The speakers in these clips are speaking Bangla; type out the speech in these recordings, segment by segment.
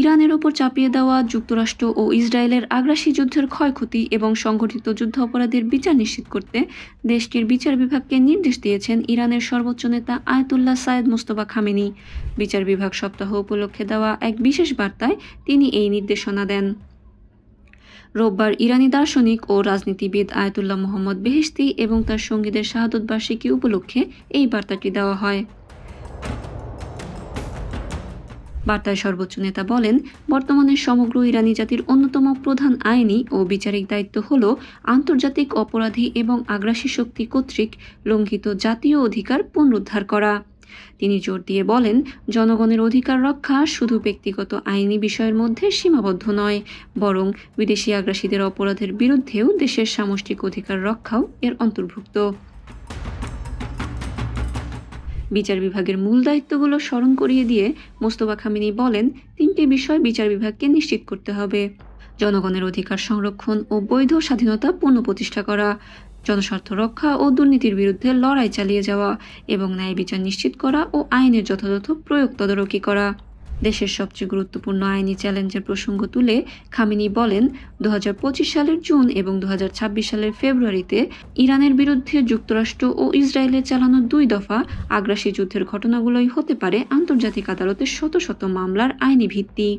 ইরানের ওপর চাপিয়ে দেওয়া যুক্তরাষ্ট্র ও ইসরায়েলের আগ্রাসী যুদ্ধের ক্ষয়ক্ষতি এবং সংঘটিত যুদ্ধাপরাধের বিচার নিশ্চিত করতে দেশটির বিচার বিভাগকে নির্দেশ দিয়েছেন ইরানের সর্বোচ্চ নেতা আয়াতুল্লাহ সায়েদ মোস্তফা খামেনি। বিচার বিভাগ সপ্তাহ উপলক্ষে দেওয়া এক বিশেষ বার্তায় তিনি এই নির্দেশনা দেন। রোববার ইরানি দার্শনিক ও রাজনীতিবিদ আয়াতুল্লাহ মোহাম্মদ বেহেশতি এবং তার সঙ্গীদের শাহাদত বার্ষিকী উপলক্ষে এই বার্তাটি দেওয়া হয়। বার্তায় সর্বোচ্চ নেতা বলেন, বর্তমানে সমগ্র ইরানি জাতির অন্যতম প্রধান আইনি ও বিচারিক দায়িত্ব হল আন্তর্জাতিক অপরাধী এবং আগ্রাসী শক্তি কর্তৃক লঙ্ঘিত জাতীয় অধিকার পুনরুদ্ধার করা। তিনি জোর দিয়ে বলেন, জনগণের অধিকার রক্ষা শুধু ব্যক্তিগত আইনি বিষয়ের মধ্যে সীমাবদ্ধ নয়, বরং বিদেশি আগ্রাসীদের অপরাধের বিরুদ্ধেও দেশের সামষ্টিক অধিকার রক্ষাও এর অন্তর্ভুক্ত। বিচার বিভাগের মূল দায়িত্বগুলো স্মরণ করিয়ে দিয়ে মোস্তফা খামেনি বলেন, তিনটি বিষয় বিচার বিভাগকে নিশ্চিত করতে হবে: জনগণের অধিকার সংরক্ষণ ও বৈধ স্বাধীনতা পুনঃপ্রতিষ্ঠা করা, জনস্বার্থ রক্ষা ও দুর্নীতির বিরুদ্ধে লড়াই চালিয়ে যাওয়া, এবং ন্যায় বিচার নিশ্চিত করা ও আইনের যথাযথ প্রয়োগ তদারকি করা। দেশের সবচেয়ে গুরুত্বপূর্ণ আইনি চ্যালেঞ্জের প্রসঙ্গ তুলে খামেনি বলেন, 2025 সালের জুন এবং 2026 সালের ফেব্রুয়ারিতে ইরানের বিরুদ্ধে যুক্তরাষ্ট্র ও ইসরায়েলের চালানো 2 দফা আগ্রাসী যুদ্ধের ঘটনাগুলোই হতে পারে আন্তর্জাতিক আদালতে শত শত মামলার আইনি ভিত্তি।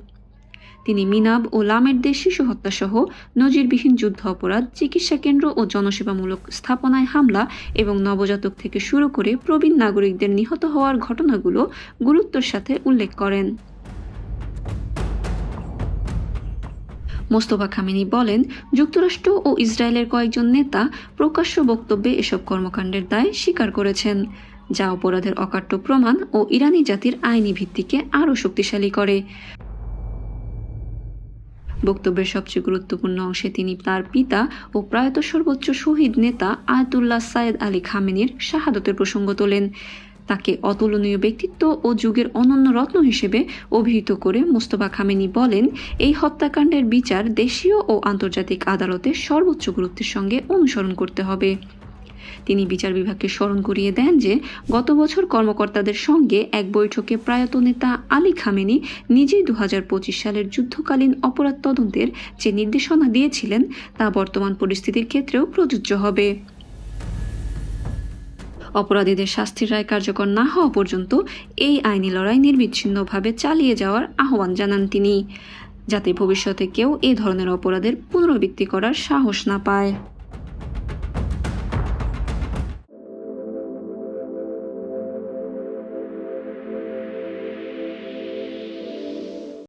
তিনি মিনাব ও লামেরদের শিশু হত্যাসহ নজিরবিহীন যুদ্ধ অপরাধ, চিকিৎসা কেন্দ্র ও জনসেবামূলক স্থাপনায় হামলা এবং নবজাতক থেকে শুরু করে প্রবীণ নাগরিকদের নিহত হওয়ার ঘটনাগুলো গুরুত্বের সাথে উল্লেখ করেন। মোস্তফা খামেনি বলেন, যুক্তরাষ্ট্র ও ইসরায়েলের কয়েকজন নেতা প্রকাশ্য বক্তব্যে এসব কর্মকাণ্ডের দায় স্বীকার করেছেন, যা অপরাধের অকাট্য প্রমাণ ও ইরানি জাতির আইনি ভিত্তিকে আরও শক্তিশালী করে। বক্তব্যের সবচেয়ে গুরুত্বপূর্ণ অংশে তিনি তার পিতা ও প্রয়াত সর্বোচ্চ শহীদ নেতা আয়াতুল্লাহ সায়েদ আলী খামেনির শাহাদতের প্রসঙ্গ তোলেন। তাকে অতুলনীয় ব্যক্তিত্ব ও যুগের অনন্য রত্ন হিসেবে অভিহিত করে মোস্তফা খামেনি বলেন, এই হত্যাকাণ্ডের বিচার দেশীয় ও আন্তর্জাতিক আদালতে সর্বোচ্চ গুরুত্বের সঙ্গে অনুসরণ করতে হবে। তিনি বিচার বিভাগকে স্মরণ করিয়ে দেন যে গত বছর কর্মকর্তাদের সঙ্গে এক বৈঠকে প্রয়াত নেতা আলী খামেনি নিজেই 2025 সালের যুদ্ধকালীন অপরাধ তদন্তের যে নির্দেশনা দিয়েছিলেন তা বর্তমান পরিস্থিতির ক্ষেত্রেও প্রযোজ্য হবে। অপরাধীদের শাস্তির রায় কার্যকর না হওয়া পর্যন্ত এই আইনি লড়াই নির্বিচ্ছিন্নভাবে চালিয়ে যাওয়ার আহ্বান জানান তিনি, যাতে ভবিষ্যতে কেউ এই ধরনের অপরাধের পুনরাবৃত্তি করার সাহস না পায়।